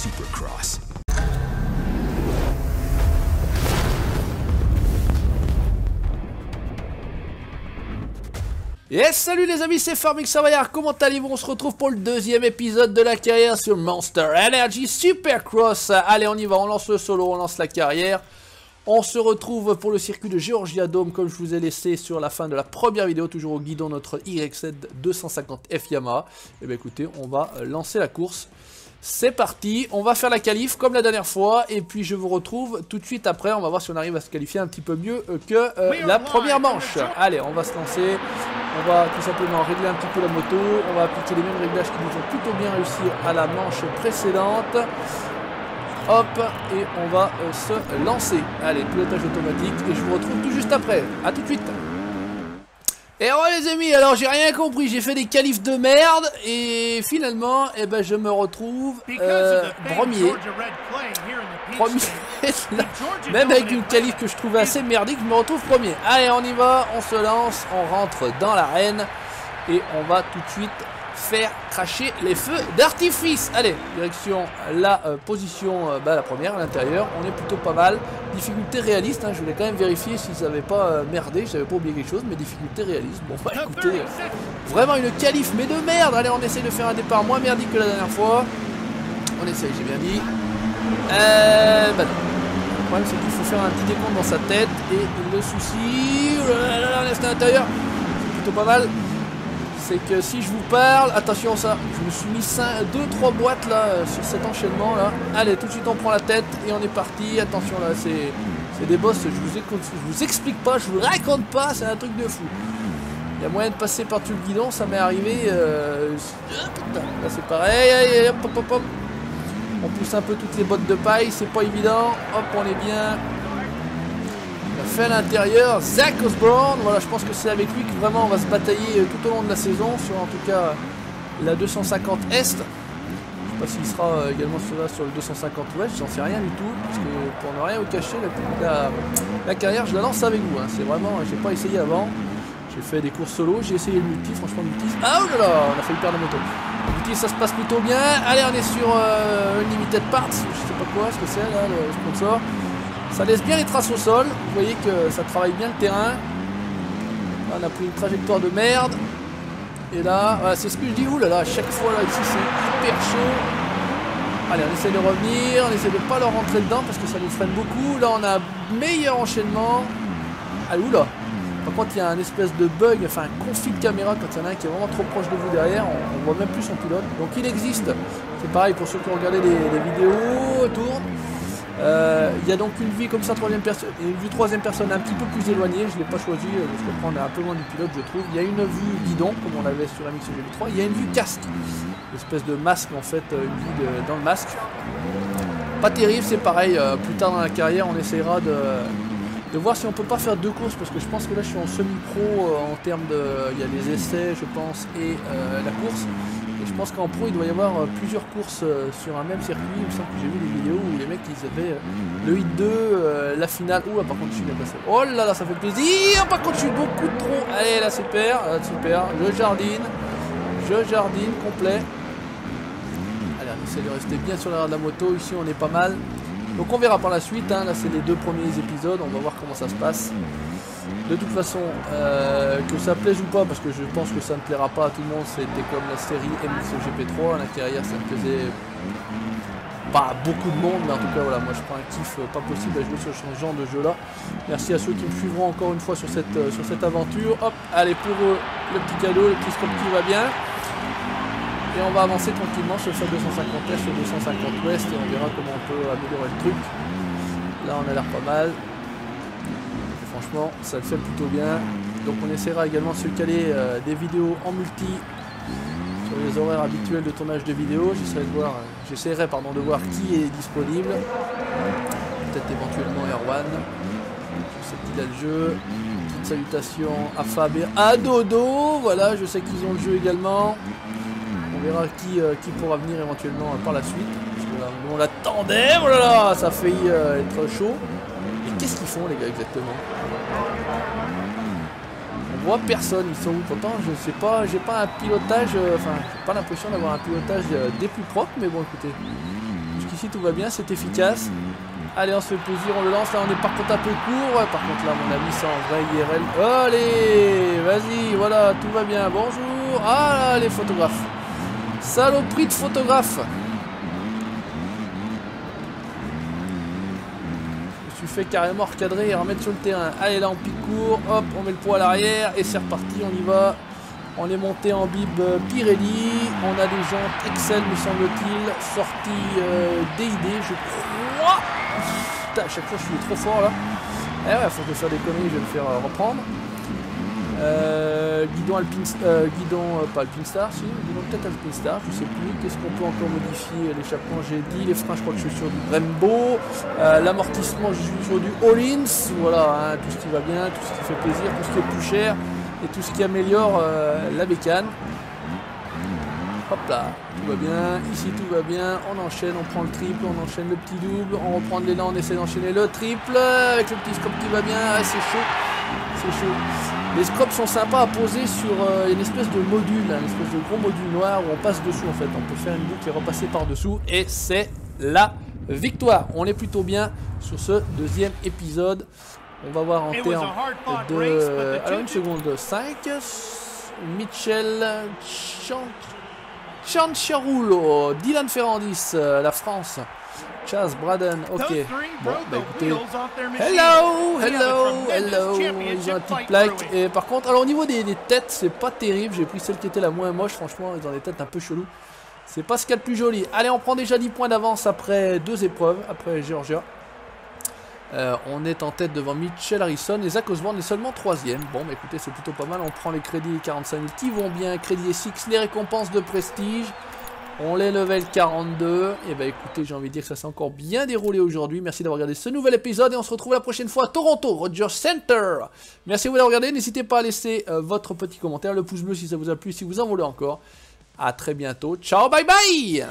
Supercross. Yes, salut les amis, c'est Farming Savoyard, comment allez-vous? On se retrouve pour le deuxième épisode de la carrière sur Monster Energy Supercross. Allez, on y va, on lance le solo, on lance la carrière. On se retrouve pour le circuit de Georgia Dome, comme je vous ai laissé sur la fin de la première vidéo, toujours au guidon notre YZ 250F Yamaha. Et bien écoutez, on va lancer la course. C'est parti, on va faire la qualif comme la dernière fois, et puis je vous retrouve tout de suite après. On va voir si on arrive à se qualifier un petit peu mieux que la première manche. Allez, on va se lancer, on va tout simplement régler un petit peu la moto, on va appliquer les mêmes réglages qui nous ont plutôt bien réussi à la manche précédente. Hop, et on va se lancer. Allez, pilotage automatique, et je vous retrouve tout juste après. A tout de suite. Et ouais les amis, alors j'ai rien compris, j'ai fait des qualifs de merde et finalement, eh ben, je me retrouve premier. Même avec une qualif que je trouvais assez merdique, je me retrouve premier. Allez, on y va, on se lance, on rentre dans l'arène et on va tout de suite faire cracher les feux d'artifice. Allez, direction la position, la première à l'intérieur, on est plutôt pas mal. Difficulté réaliste, hein, je voulais quand même vérifier si ça n'avait pas merdé, je n'avais pas oublié quelque chose, mais difficulté réaliste. Bon bah écoutez, vraiment une qualif mais de merde. Allez, on essaye de faire un départ moins merdique que la dernière fois. On essaye, j'ai bien dit. Bah non. Le problème c'est qu'il faut faire un petit décompte dans sa tête et le souci, on est à l'intérieur, c'est plutôt pas mal. C'est que si je vous parle, attention ça, je me suis mis 2-3 boîtes là sur cet enchaînement là. Allez, tout de suite on prend la tête et on est parti. Attention là, c'est des boss, je vous explique pas, je vous raconte pas, c'est un truc de fou. Il y a moyen de passer par-dessus le guidon, ça m'est arrivé. Là c'est pareil, allez, hop, hop, hop, hop. On pousse un peu toutes les bottes de paille, c'est pas évident. Hop, on est bien. On a fait à l'intérieur, Zach Osborne, voilà, je pense que c'est avec lui que vraiment on va se batailler tout au long de la saison, sur en tout cas la 250 Est. Je sais pas s'il sera également sur le 250 Ouest, j'en sais rien du tout, parce que pour ne rien vous cacher, la carrière je la lance avec vous, hein. C'est vraiment, j'ai pas essayé avant, j'ai fait des courses solo, j'ai essayé le multi, franchement le multi, ah oh là là, on a failli perdre la moto. Le multi ça se passe plutôt bien, allez on est sur une limited parts, je sais pas quoi, ce que c'est là, le sponsor. Ça laisse bien les traces au sol, vous voyez que ça travaille bien le terrain. Là, on a pris une trajectoire de merde. Et là, voilà, c'est ce que je dis, oulala, à chaque fois là, ici c'est hyper chaud. Allez, on essaie de revenir, on essaie de pas leur rentrer dedans parce que ça nous freine beaucoup. Là, on a un meilleur enchaînement. Ah, oula. Par contre, il y a un espèce de bug, enfin un conflit de caméra quand il y en a un qui est vraiment trop proche de vous derrière. On voit même plus son pilote. Donc il existe. C'est pareil pour ceux qui ont regardé les vidéos autour. Il y a donc une vue comme ça, troisième personne, et une vue troisième personne un petit peu plus éloignée. Je ne l'ai pas choisi parce que prendre un peu loin du pilote, je trouve. Il y a une vue guidon comme on l'avait sur la Mix GP3. Il y a une vue casque, une espèce de masque en fait, une vue dans le masque. Pas terrible, c'est pareil. Plus tard dans la carrière, on essaiera de voir si on peut pas faire deux courses parce que je pense que là je suis en semi-pro en termes de, il y a les essais, je pense, et la course. Et je pense qu'en pro il doit y avoir plusieurs courses sur un même circuit. Il me semble que j'ai vu des vidéos où les mecs ils avaient le hit 2, la finale. Ouh là par contre je suis bien passé. Oh là là ça fait plaisir. Par contre je suis beaucoup trop. Allez là super, super. Je jardine complet. Allez on essaie de rester bien sur l'arrière de la moto. Ici on est pas mal. Donc on verra par la suite. Hein. Là c'est les 2 premiers épisodes. On va voir comment ça se passe. De toute façon, que ça plaise ou pas, parce que je pense que ça ne plaira pas à tout le monde, c'était comme la série MXGP3, la carrière ça ne plaisait pas à beaucoup de monde, mais en tout cas voilà, moi je prends un kiff pas possible à jouer sur ce genre de jeu là. Merci à ceux qui me suivront encore une fois sur cette aventure. Hop, allez pour le petit cadeau, le petit scope qui va bien. Et on va avancer tranquillement sur le 250 Est, sur le 250 Ouest, et on verra comment on peut améliorer le truc. Là on a l'air pas mal. Franchement, ça le fait plutôt bien. Donc on essaiera également de se caler des vidéos en multi sur les horaires habituels de tournage de vidéos. J'essaierai de voir qui est disponible. Peut-être éventuellement Erwan. Je sais qu'il a le jeu. Petite salutation à Fab et à Dodo. Voilà, je sais qu'ils ont le jeu également. On verra qui pourra venir éventuellement par la suite. Parce que là, on l'attendait. Voilà, ça a failli être chaud. Qu'est-ce qu'ils font les gars exactement? On voit personne, ils sont où? Pourtant je sais pas, j'ai pas un pilotage, enfin j'ai pas l'impression d'avoir un pilotage des plus propres, mais bon écoutez, jusqu'ici ici tout va bien, c'est efficace. Allez, on se fait plaisir, on le lance. Là, on est par contre un peu court. Ouais, par contre, là, à mon avis, c'est en vrai IRL. Allez, vas-y, voilà, tout va bien. Bonjour. Ah là, les photographes. Saloperie de photographes. Je me suis fait carrément recadrer et remettre sur le terrain. Allez, là, on pique court. Hop, on met le poids à l'arrière. Et c'est reparti, on y va. On est monté en bib Pirelli. On a des jantes Excel, me semble-t-il. Sortie DID, je crois. Putain, à chaque fois, je suis trop fort là. Eh ouais, faut que je fasse des conneries, je vais me faire reprendre. Guidon Alpine, pas Alpine Star, si, guidon peut-être Alpine Star, je sais plus. Qu'est-ce qu'on peut encore modifier? L'échappement, j'ai dit. Les freins, je crois que je suis sur du Brembo. L'amortissement, je suis sur du Öhlins. Voilà, hein, tout ce qui va bien, tout ce qui fait plaisir, tout ce qui est plus cher et tout ce qui améliore la bécane. Hop là, tout va bien, ici tout va bien, on enchaîne, on prend le triple, on enchaîne le petit double, on reprend de l'élan, on essaie d'enchaîner le triple, avec le petit scope qui va bien, ah, c'est chaud, c'est chaud. Les scopes sont sympas à poser sur une espèce de module, une espèce de gros module noir où on passe dessous en fait, on peut faire une boucle et repasser par dessous, et c'est la victoire. On est plutôt bien sur ce deuxième épisode, on va voir en termes de... alors une seconde, 5, Michel Cianciarulo, Dylan Ferrandis, la France, Chaz Braden, ok. Bon, bah écoutez, hello, ils ont une petite plaque. Et par contre, alors au niveau des têtes, c'est pas terrible. J'ai pris celle qui était la moins moche, franchement, ils ont des têtes un peu cheloues. C'est pas ce qu'il y a de plus joli. Allez, on prend déjà 10 points d'avance après 2 épreuves, après Georgia. On est en tête devant Mitchell Harrison et Zach Osborne est seulement 3ème. Bon, bah écoutez, c'est plutôt pas mal. On prend les crédits 45 000 qui vont bien. Crédit SX, les récompenses de prestige. On les level 42. Et bah écoutez, j'ai envie de dire que ça s'est encore bien déroulé aujourd'hui. Merci d'avoir regardé ce nouvel épisode et on se retrouve la prochaine fois à Toronto, Rogers Center. Merci à vous d'avoir regardé. N'hésitez pas à laisser votre petit commentaire, le pouce bleu si ça vous a plu, si vous en voulez encore. À très bientôt. Ciao, bye bye.